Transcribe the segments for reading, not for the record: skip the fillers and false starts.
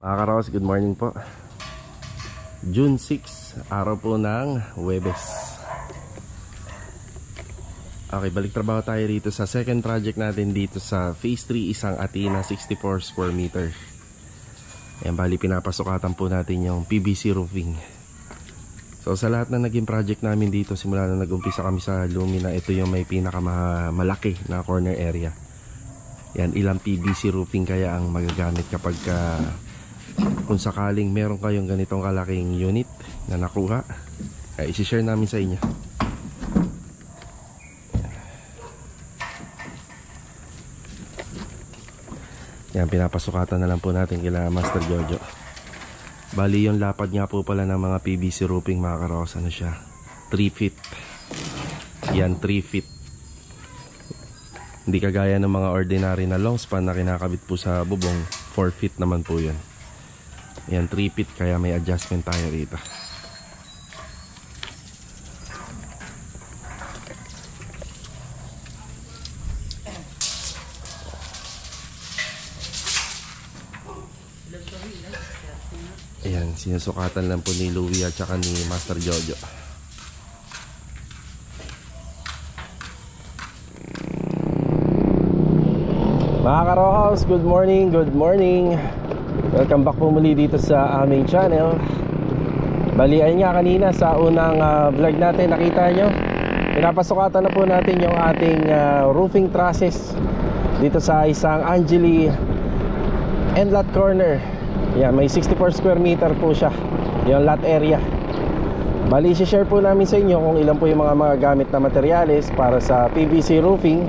Mga karos, good morning po. June 6, araw po ng Huwebes. Okay, balik trabaho tayo dito sa second project natin dito sa Phase 3, isang Athena 64 square meter. Ayan, bali pinapasukatan po natin yung PVC roofing. So sa lahat na naging project namin dito, simula na nag-umpisa kami sa Lumina, ito yung may pinakamalaki na corner area. Yan, ilang PVC roofing kaya ang magagamit kapag kung sakaling meron kayong ganitong kalaking unit na nakuha, ay isi-share namin sa inyo. Yan, pinapasukatan na lang po natin kila Master Jojo. Bali yung lapad nga po pala ng mga PVC roofing, mga karos, ano siya, 3 feet. Yan, 3 feet. Hindi kagaya ng mga ordinary na long span na kinakabit po sa bubong, 4 feet naman po yun. Yan, 3 feet, kaya may adjustment tayo rito. Ayan, sinusukatan lang po ni Louie at saka ni Master Jojo. Mga karohaus, good morning, good morning. Welcome back po muli dito sa aming channel. Balian nga kanina sa unang vlog natin, nakita nyo, pinapasukatan na po natin yung ating roofing trusses dito sa isang Angeli end lot corner. Yan, may 64 square meter po siya, yung lot area. Bali, share po namin sa inyo kung ilan po yung mga gamit na materyales para sa PVC roofing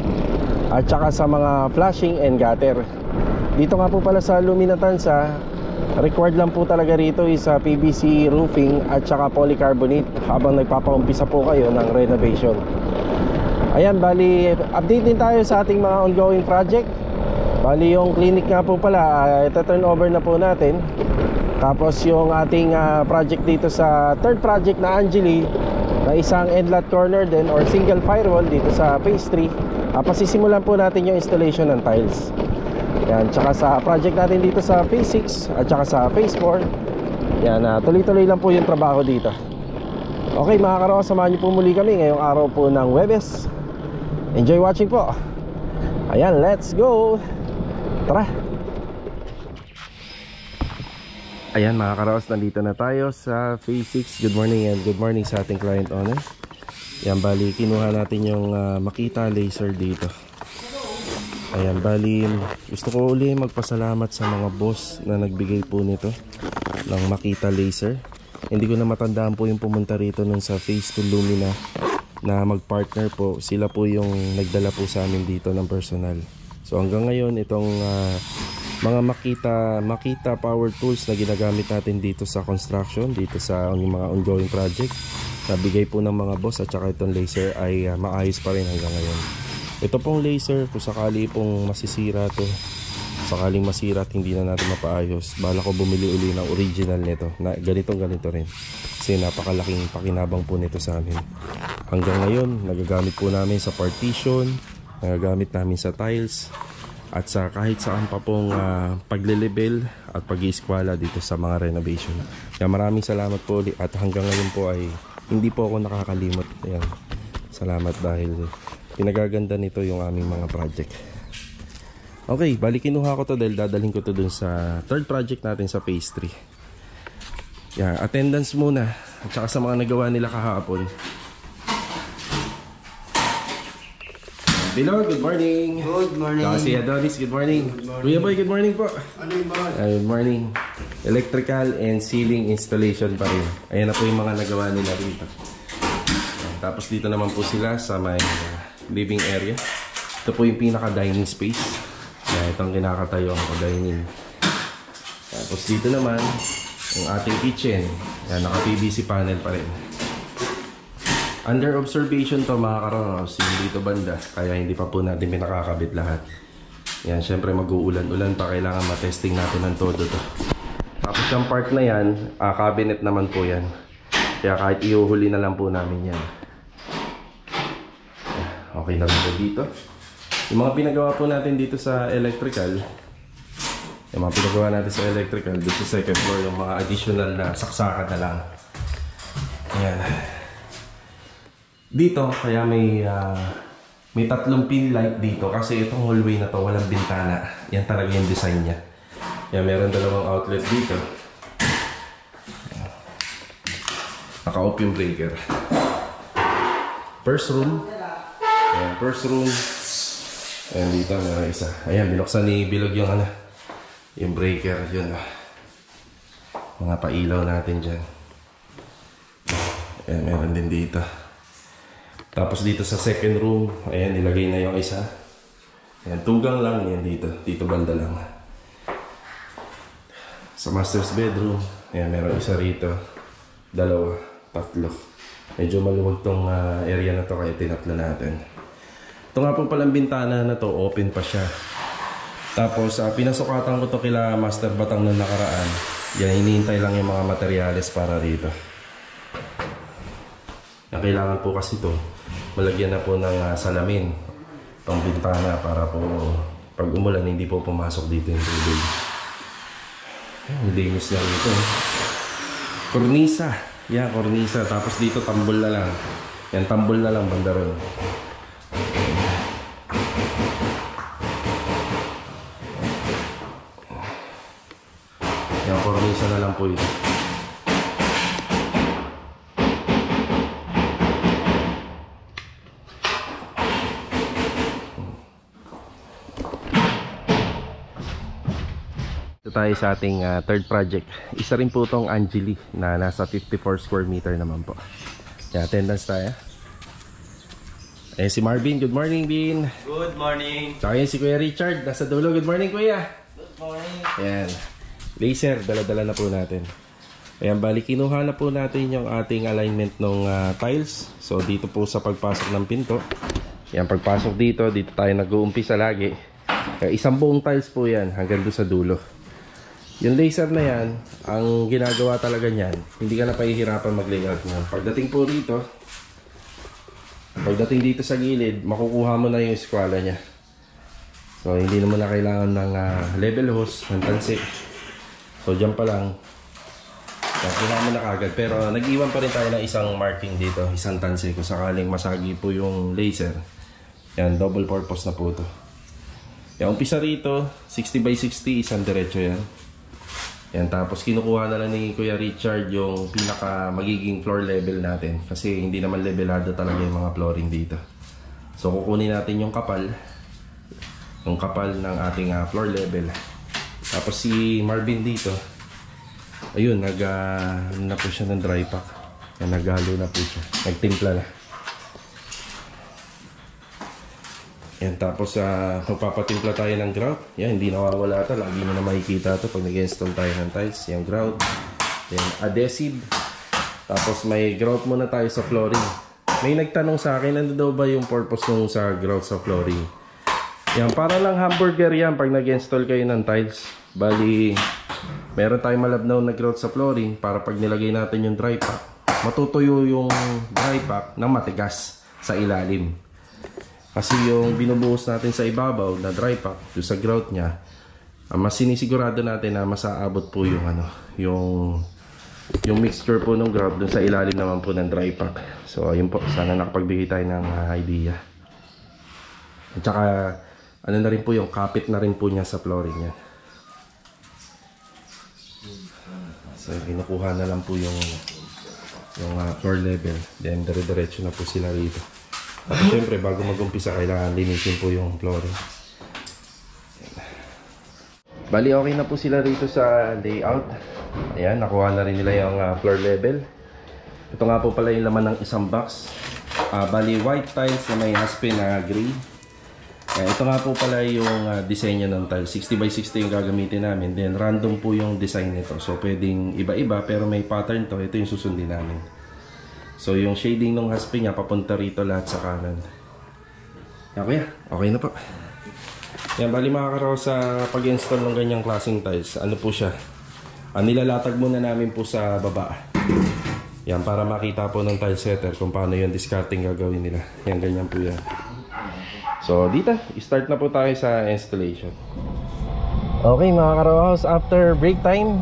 at saka sa mga flashing and gutter. Dito nga po pala sa Lumina Tanza, required lang po talaga rito is PVC roofing at saka polycarbonate habang nagpapaumpisa po kayo ng renovation. Ayan, bali update din tayo sa ating mga ongoing project. Bali yung clinic nga po pala, ito turn over na po natin. Tapos yung ating project dito sa third project na Angeli, na isang end lot corner din or single firewall dito sa phase 3, pasisimulan po natin yung installation ng tiles. Yan, tsaka sa project natin dito sa phase 6 at tsaka sa phase 4. Yan, tuloy-tuloy lang po yung trabaho dito. Okay mga karos, samahan niyo po muli kami ngayong araw po ng Huwebes. Enjoy watching po. Ayan, let's go. Tara. Ayan mga karos, nandito na tayo sa phase 6. Good morning and good morning sa ating client owner. Yan, bali kinuha natin yung Makita laser dito. Ayan, bali gusto ko uli magpasalamat sa mga boss na nagbigay po nito ng Makita laser. Hindi ko na matandaan po yung pumunta rito nun sa phase 2 Lumina na magpartner po. Sila po yung nagdala po sa amin dito ng personal. So hanggang ngayon itong mga Makita power tools na ginagamit natin dito sa construction, dito sa mga ongoing project, nabigay po ng mga boss, at saka itong laser ay maayos pa rin hanggang ngayon. Ito pong laser, kung sakali pong masisira to, sakaling masira at hindi na natin mapaayos, bala ko bumili uli ng original nito na ganito rin, kasi napakalaking pakinabang po nito sa amin. Hanggang ngayon nagagamit po namin sa partition, nagagamit namin sa tiles, at sa kahit saan pa pong pagle-level at pag-iiskwala dito sa mga renovation. Kaya maraming salamat po ulit, at hanggang ngayon po ay hindi po ako nakakalimot. Ayan, salamat dahil pinagaganda nito yung aming mga project. Okay, bali kinuha ko to dahil dadalhin ko to dun sa third project natin sa phase 3. Yeah, attendance muna at saka sa mga nagawa nila kahapon. Hello, good morning. Good morning. Si Adonis, good morning. Kuya Boy, good morning po. Ano yung mga? Good morning. Electrical and ceiling installation pa rin. Ayan na po yung mga nagawa nila rito. Tapos dito naman po sila sa may living area. Ito po yung pinaka dining space. Itong kinakatayo ang dining. Tapos dito naman yung ating kitchen. Yan, naka PVC panel pa rin. Under observation to mga karos, yung dito banda, kaya hindi pa po natin pinakakabit lahat. Yan, syempre mag-uulan-ulan pa, kailangan matesting natin ng todo to. Tapos yung part na yan, cabinet naman po yan. Kaya kahit iuhuli na lang po namin yan. Okay na po dito. Yung mga pinagawa po natin dito sa electrical, Yung mga pinagawa natin sa electrical, dito sa second floor, yung mga additional na saksakan na lang. Ayan. Dito, kaya may tatlong pin light dito kasi itong hallway na to walang bintana. Yan talaga yung design niya. Yan, meron dalawang outlet dito. Naka-off yung breaker. First room. Ayan, first room. Ayan, dito meron isa. Ayan, binuksan ni Bilog yung yung breaker. Yun. Mga pailaw natin dyan. Ayan, meron din dito. Tapos dito sa second room, ayan, nilagay na yung isa. Ayan, tugang lang yan dito. Dito banda lang. Sa master's bedroom, ayan, meron isa rito. Dalawa, tatlo. Medyo maluwag tong area na to kaya tinatlo natin. Ito nga po palang bintana na to, open pa siya. Tapos, pinasukatan ko to kila Master Batang nung nakaraan. Yan, hinihintay lang yung mga materyales para rito. Ang kailangan po kasi to, malagyan na po ng salamin pang bintana para po pag umulan hindi po pumasok dito yung tubig. Ang linis na rito. Kornisa. Yan, kornisa. Tapos dito tambol na lang. Yan, tambol na lang banda ron. Yan, kornisa na lang po ito. Tayo sa ating third project. Isa rin po itong Angeli na nasa 54 square meter naman po. Kaya attendance tayo. Eh si Marvin, good morning Bin. Good morning. Tsaka yun si Kuya Richard, nasa dulo. Good morning Kuya. Good morning. Ayan. Laser, dala-dala na po natin. Ayan, bali kinuha na po natin yung ating alignment ng tiles. So dito po sa pagpasok ng pinto. Ayan, pagpasok dito tayo nag-uumpisa lagi. Kaya isang buong tiles po yan hanggang doon sa dulo. Yung laser na yan, ang ginagawa talaga niyan, hindi ka na pahihirapan mag-layout niyan. Pagdating po dito, dito sa gilid, makukuha mo na yung eskwala niya. So, hindi naman na kailangan ng level hose, ng tansik. So, dyan pa lang, kuha mo na kagad. Pero, nag-iwan pa rin tayo ng isang marking dito, isang tansik. Kung sakaling masagi po yung laser, yan, double purpose na po ito. Yan, umpisa rito, 60 by 60, isang diretso yan. Yan, tapos kinukuha na lang ni Kuya Richard yung pinaka magiging floor level natin kasi hindi naman levelado talaga yung mga flooring dito. So kukunin natin yung kapal ng ating floor level. Tapos si Marvin dito, ayun, na po siya ng dry pack. Naghalo na po siya, nagtimpla na. Yan, tapos magpapatimpla tayo ng grout. Yan, hindi nawawala ito. Lagi mo na makikita ito pag nag-install tayo ng tiles. Yan, grout. Yan, adhesive. Tapos may grout muna tayo sa flooring. May nagtanong sa akin, ano daw ba yung purpose nung sa grout sa flooring? Yan, para lang hamburger yan pag nag-install kayo ng tiles. Bali, meron tayong malabnaw na grout sa flooring para pag nilagay natin yung dry pack, matutuyo yung dry pack na matigas sa ilalim. Kasi yung binubuhos natin sa ibabaw na dry pack, yung sa grout niya, mas sinisigurado natin na masaabot po yung yung mixture po ng grout dun sa ilalim naman po ng dry pack. So ayun po, sana nakapagbigay tayo ng idea. At saka ano na rin po yung kapit na rin po niya sa flooring niya. So kinukuha na lang po yung floor level. Then dire-diretso na po sila rito. At syempre, bago mag-umpisa, kailangan linisin po yung flooring. Bali, okay na po sila rito sa layout. Ayan, nakuha na rin nila yung floor level. Ito nga po pala yung laman ng isang box. Bali, white tiles na may haspe na gray. Ito nga po pala yung design ng tiles. 60 by 60 yung gagamitin namin. Then, random po yung design nito. So, pwedeng iba-iba, pero may pattern to. Ito yung susundin namin. So yung shading ng haspe niya papunta rito lahat sa kanan. Okay, okay na po. Yan, bali makakaraw sa pag-install ng ganyang klaseng tiles. Ano po siya? Nilalatag muna namin po sa baba. Yan, para makita po ng tile setter kung paano yung discarding gagawin nila. Yan, ganyan po yan. So dito, start na po tayo sa installation. Okay mga karohos, after break time,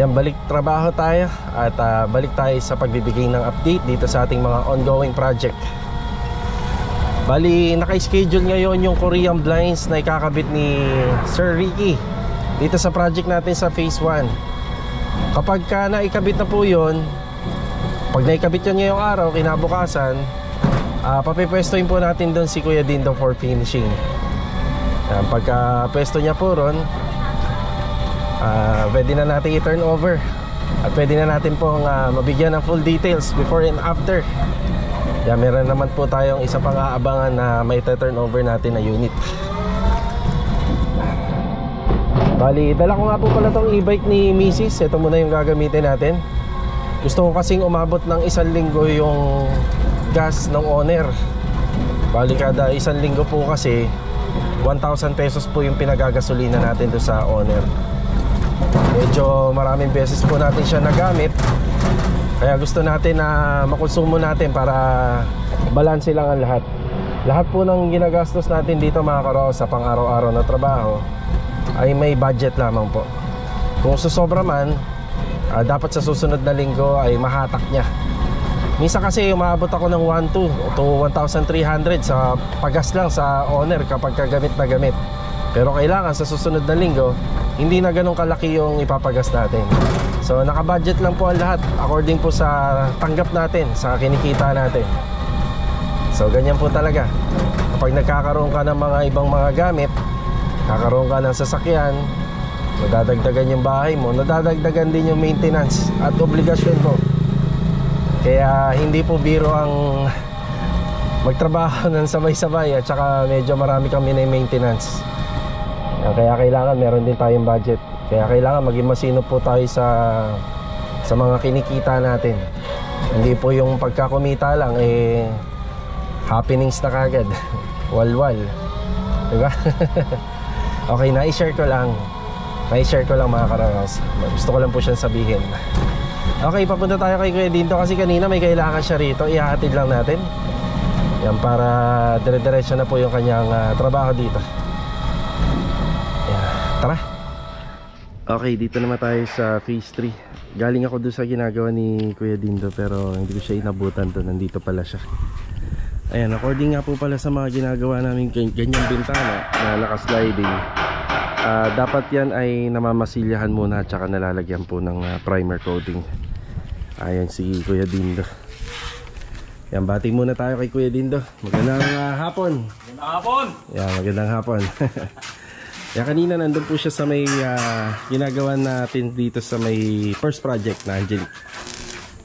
yan, balik trabaho tayo. At balik tayo sa pagbibigay ng update dito sa ating mga ongoing project. Bali, naka-schedule ngayon yung Korean blinds na ikakabit ni Sir Ricky dito sa project natin sa phase 1. Kapag ka naikabit na po yun, pag naikabit yun ngayong araw, kinabukasan, papipwestohin po natin doon si Kuya Dindo for finishing. Pagka pwesto niya po ron, pwede na natin i-turn over. At pwede na natin pong mabigyan ng full details before and after. Yan, meron naman po tayong isa pang aabangan na may turn over natin na unit. Bali, dala ko nga po pala tong e-bike ni Mrs. Ito muna yung gagamitin natin. Gusto ko kasing umabot ng 1 linggo yung gas ng owner. Bali, kada 1 linggo po kasi 1,000 pesos po yung pinagagasolina natin doon sa owner. Medyo maraming beses po natin siya nagamit, kaya gusto natin na makonsumo natin para balanse lang ang lahat. Lahat po ng ginagastos natin dito mga karohos sa pang araw-araw na trabaho ay may budget lamang po. Kung susobra man, dapat sa susunod na linggo ay mahatak niya. Minsan kasi umabot ako ng 1,200 to 1,300 sa pagas lang sa owner kapag kagamit na gamit. Pero kailangan sa susunod na linggo, hindi na ganun kalaki yung ipapagas natin. So naka-budget lang po ang lahat according po sa tanggap natin, sa kinikita natin. So ganyan po talaga. Kapag nagkakaroon ka ng mga ibang mga gamit, kakaroon ka ng sasakyan, nadadagdagan yung bahay mo, nadadagdagan din yung maintenance at obligasyon mo. Kaya hindi po biro ang magtrabaho ng sabay-sabay at saka medyo marami kami na maintenance. Kaya kailangan meron din tayong budget. Kaya kailangan maging masinop po tayo sa mga kinikita natin. Hindi po yung pagkakumita lang happenings na kagad. Walwal, diba? Okay, na-share ko lang mga karohos. Gusto ko lang po siyang sabihin. Okay, papunta tayo kay Kuya Dindo kasi kanina may kailangan siya rito. Ihahatid lang natin yan para dire-diretso na po yung kanyang trabaho dito. Yan, tara. Okay, dito naman tayo sa phase 3. Galing ako doon sa ginagawa ni Kuya Dindo pero hindi ko siya inabutan doon. Nandito pala siya. Ayan, according nga po pala sa mga ginagawa namin ganyang bintana na naka-sliding, dapat yan ay namamasilyahan muna at saka nalalagyan po ng primer coating. Ayan si Kuya Dindo. Yan, bati muna tayo kay Kuya Dindo. Magandang hapon. Magandang hapon. Yan, magandang hapon. Yan, kanina nandun po siya sa may ginagawa natin dito sa may first project na Angelic.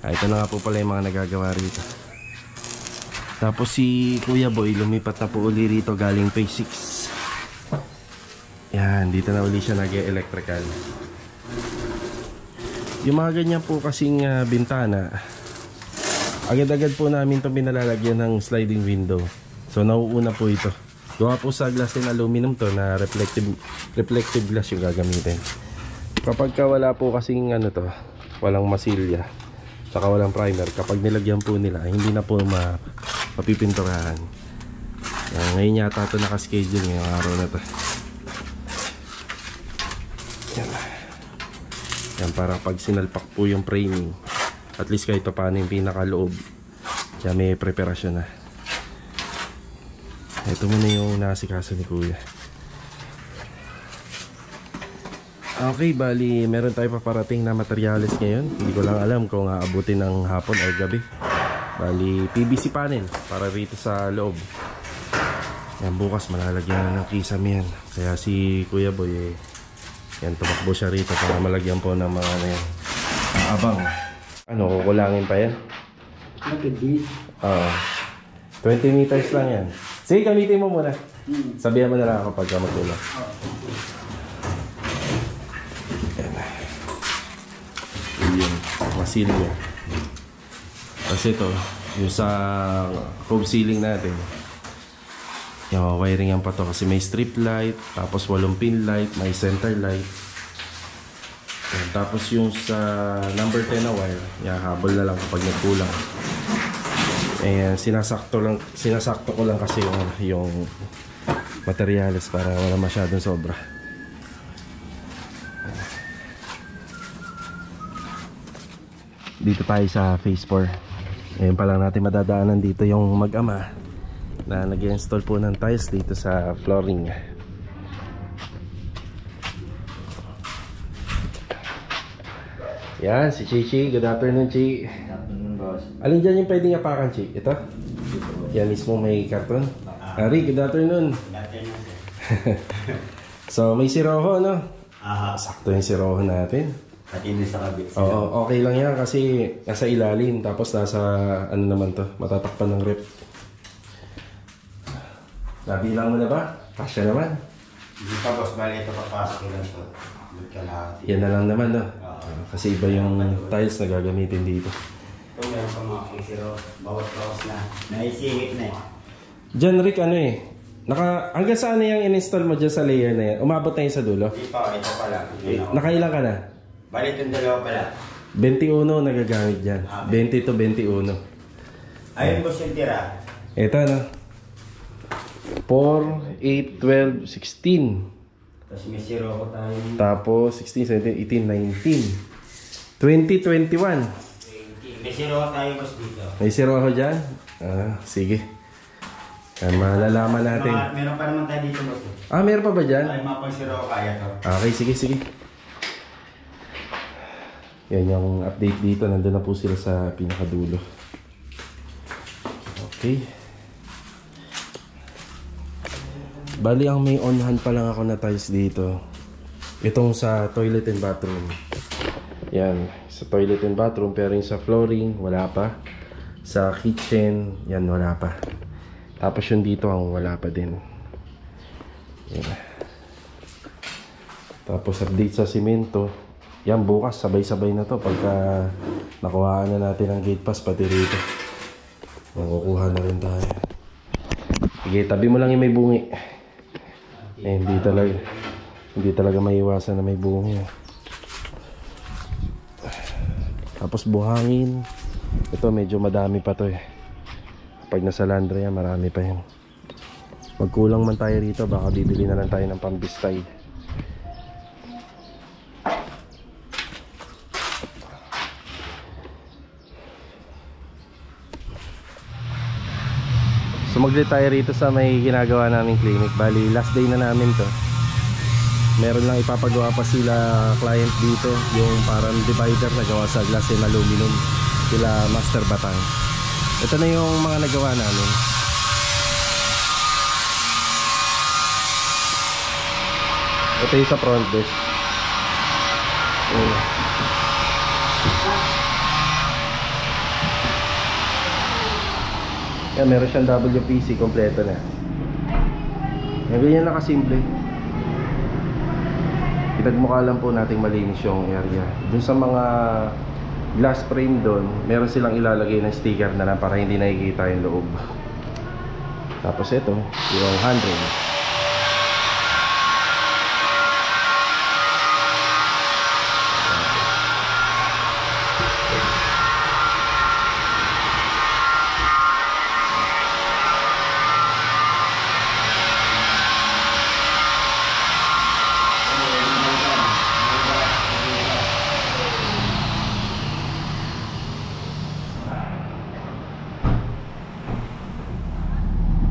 Ito na nga po pala yung mga nagagawa rito. Tapos si Kuya Boy lumipat na po uli rito galing phase 6. Yan, dito na uli siya nag-electrical. Yung mga ganyan po kasing bintana, agad-agad po namin ito binalalagyan ng sliding window. So nauuna po ito. Gawa po sa glass and aluminum to na reflective glass yung gagamitin. Kapag ka wala po kasing walang masilya, saka walang primer, kapag nilagyan po nila, hindi na po mapipinturahan. Yan, ngayon yata ito nakaschedule ngayong araw na to. Yan, para pag sinalpak po yung framing, at least kahit pa paano yung pinakaloob, yan, may preparasyon na. Ito muna yung nasikaso ni Kuya. Okay, bali meron tayo paparating na materyales ngayon. Hindi ko lang alam kung aabutin ng hapon o gabi. Bali PVC panel para rito sa loob. Yan, bukas malalagyan na ng kisame yan. Kaya si Kuya Boy yan, tumakbo siya rito para malagyan po ng mga abang. Kukulangin pa yan? 20 meters lang yan. Sige, gamitin mo muna. Sabihan mo na lang ako pagka magkulang. Yan, masilya. Kasi ito, yung sa cove ceiling natin, yung wiring yan pa to kasi may strip light, tapos 8 pin light, may center light. Yan, tapos yung sa number 10 na wire, yan, habol na lang kapag nagkulang. Ayan, sinasakto ko lang kasi yung materyales para wala masyadong sobra. Dito tayo sa phase 4. Ngayon pa lang natin madadaanan dito yung mag-ama na nag-install po ng tiles dito sa flooring. Yan, si Chichi. Good afternoon, Chi. Good afternoon, boss. Alin dyan yung pwedeng apakan, Chi? Ito? Yan mismo may karton. Ari, good afternoon. Good afternoon, sir. So, may siroho, no? Aha. Sakto yung siroho natin. Pati na sa kabit. Oo, okay lang yan kasi nasa ilalim. Tapos nasa, ano naman to, matatakpan ng rep. Nabilang mo na ba? Kasya naman. Hindi pa, boss. Bali, ito papasok ko lang ito. Yan na lang naman, no? Kasi iba yung tiles na gagamitin dito. Ito, meron pa mga kisiro. Bawas na. Naisingit na eh. Diyan, Rick, ano eh? Hanggang saan na yung in-install mo dyan sa layer na yan? Umabot na yun sa dulo? Hindi pa, ito pa lang. Nakailan ka na? Bali, itong dalawa pala. 21 nagagamit dyan. 20 to 21. Ayun, boss, yung tira. Ito, no? 4, 8, 12, 16. Tapos may zero ko tayo. Tapos 16, 17, 18, 19 20, 21. 20. May zero ko tayo, boss, dito. May zero ako dyan? Sige. Malalaman natin. Meron pa naman tayo dito, boss. Meron pa ba dyan? Ay, mapag zero ko kaya to. Okay, sige. Yan yung update dito. Nandun na po sila sa pinakadulo. Okay. Bali, ang may on-hand pa lang ako na tiles dito. Itong sa toilet and bathroom. Yan, sa toilet and bathroom. Pero yung sa flooring, wala pa. Sa kitchen, yan, wala pa. Tapos yung dito, ang wala pa din. Yan. Tapos update sa simento. Yan, bukas, sabay-sabay na to. Pagka nakuhaan na natin ang gate pass, pati rito. Makukuha na rin tayo. Sige, tabi mo lang yung may bungi. Hindi talaga maiwasan na may bungi. Tapos buhangin. Ito medyo madami pa to eh. Pag nasa Landria marami pa yan. Magkulang man tayo rito, baka bibili na lang tayo ng pambistay. Sumaglit tayo rito sa may ginagawa naming clinic. Bali, last day na namin to. Meron lang ipapagawa pa sila client dito. Yung parang divider na gawa sa glass and aluminum. Sila Master Batang. Ito na yung mga nagawa namin. Ito yung sa front desk. Yan, meron siyang WPC, kompleto na. Yan, ganyan na kasimple. Pinagmukha lang po nating malinis yung area. Dun sa mga glass frame doon, meron silang ilalagay ng sticker na lang para hindi nakikita yung loob. Tapos ito, yung handrail.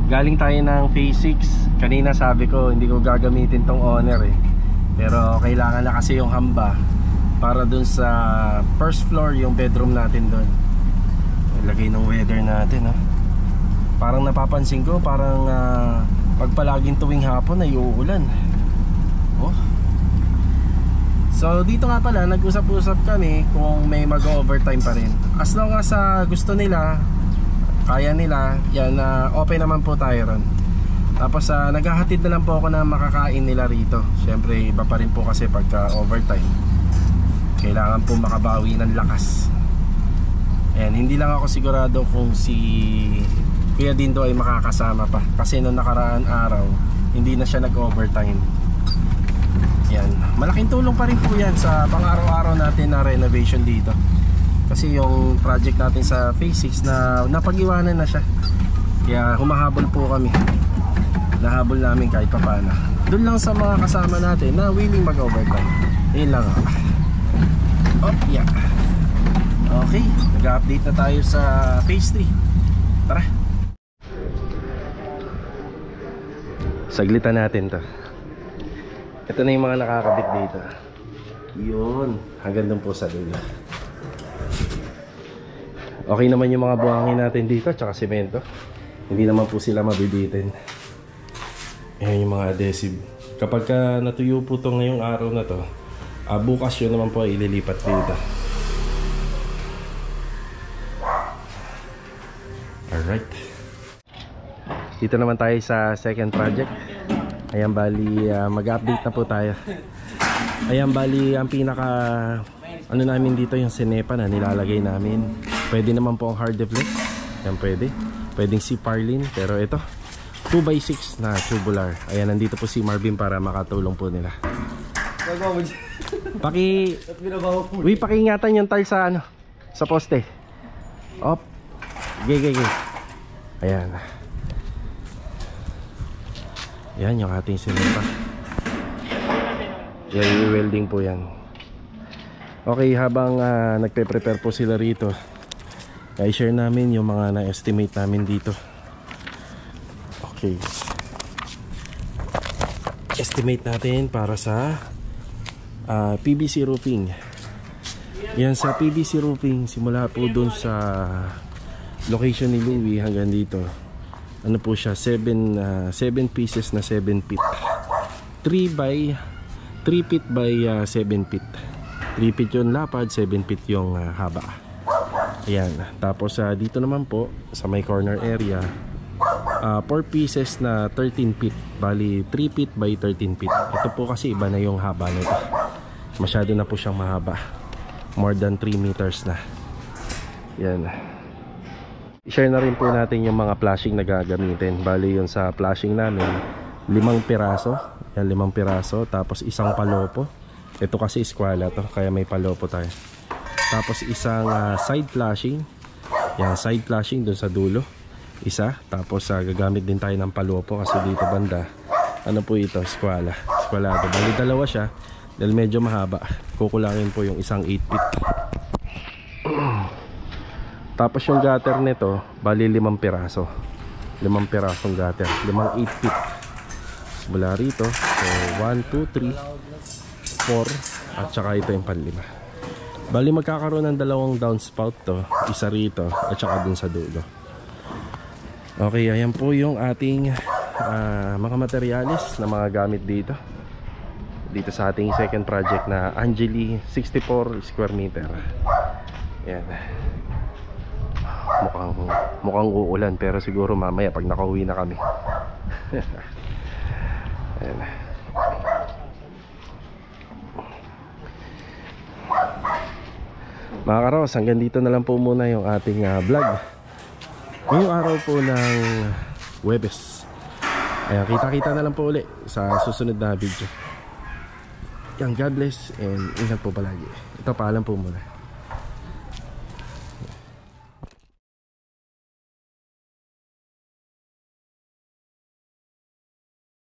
Galing tayo ng phase 6. Kanina sabi ko hindi ko gagamitin tong owner eh. Pero kailangan na kasi yung hamba para dun sa first floor, yung bedroom natin dun. Lagay ng weather natin Parang napapansin ko, parang pagpalaging tuwing hapon ay uulan. So dito nga pala nag-usap-usap kami kung may mag-overtime pa rin. As long as gusto nila, kaya nila, yan, open naman po tayo ron. Tapos naghahatid na lang po ako na makakain nila rito. Siyempre iba pa rin po kasi pagka overtime, kailangan po makabawi ng lakas. And hindi lang ako sigurado kung si Kuya Dindo ay makakasama pa, kasi noong nakaraan araw hindi na siya nag-overtime. Yan, malaking tulong pa rin po yan sa pang-araw-araw natin na renovation dito. Kasi yung project natin sa phase 6 na napag-iwanan na siya. Kaya humahabol po kami nahabol namin kahit pa paano. Doon lang sa mga kasama natin na willing mag-overtime. Yun lang. Oh, yeah. Okay, nag-update na tayo sa phase 3. Tara. Saglitan natin to. Ito na yung mga nakakabit dito. Yun, hanggang doon po sa dulo. Okay naman yung mga buhangin natin dito, tsaka semento. Hindi naman po sila mabibitin. Ayan yung mga adhesive. Kapag natuyo po to ngayong araw na to, bukas yun naman po ililipat dito. Alright. Dito naman tayo sa second project. Ayan, bali mag-update na po tayo. Ayan, bali ang pinaka ano namin dito yung sinepa na nilalagay namin. Pwede naman po ang hard deflex. Ayan, pwede. Pwedeng si Parlin. Pero ito 2x6 na tubular. Ayan, nandito po si Marvin para makatulong po nila. Pakiingatan yung tile sa ano, sa poste. Op. Gay. Ayan. Yan yung ating sinepa. Yan, i-welding po yan. Okay, habang nagpe-prepare po sila rito, i-share namin yung mga na-estimate namin dito. Okay. Estimate natin para sa PVC roofing. Yan, sa PVC roofing, simula po dun sa location ni Louie hanggang dito. Ano po siya, 7 pieces na 7 feet. 3 feet by 7 feet. 3 feet yung lapad, 7 feet yung haba. Ayan. Tapos dito naman po sa may corner area, 4 pieces na 13 feet. Bali 3 feet by 13 feet. Ito po kasi iba na yung haba nito. Masyado na po siyang mahaba. More than 3 meters na. Yan. I-share na rin po natin yung mga flashing na gagamitin. Bali yun sa flashing namin, 5 piraso. Yan, 5 piraso. Tapos isang palopo. Ito kasi eskwela to, kaya may palopo tayo. Tapos isang side flashing. Yan, side flashing dun sa dulo. Isa. Tapos gagamit din tayo ng palopo kasi dito banda, ano po ito, eskwela. Eskwelado. Bali dalawa siya. Dahil medyo mahaba, kukulangin po yung isang 8 feet. Tapos yung gutter nito, bali 5 piraso. 5 pirasong gutter, 5 8 feet. Mula rito, so 1, 2, 3, 4, at saka ito yung panlima. Bali magkakaroon ng 2 downspout to, isa rito at saka dun sa dulo. Okay, ayan po yung ating mga materialis na mga gamit dito sa ating second project na Angeli 64 square meter. Ayan. Mukhang uulan, pero siguro mamaya pag nakauwi na kami. Ayan. Mga karos, hanggang dito na lang po muna yung ating vlog ngayong araw po ng Huwebes. Ayan, kita-kita na lang po ulit sa susunod na video. Yan, God bless and ingat po palagi. Ito, paalam po muna.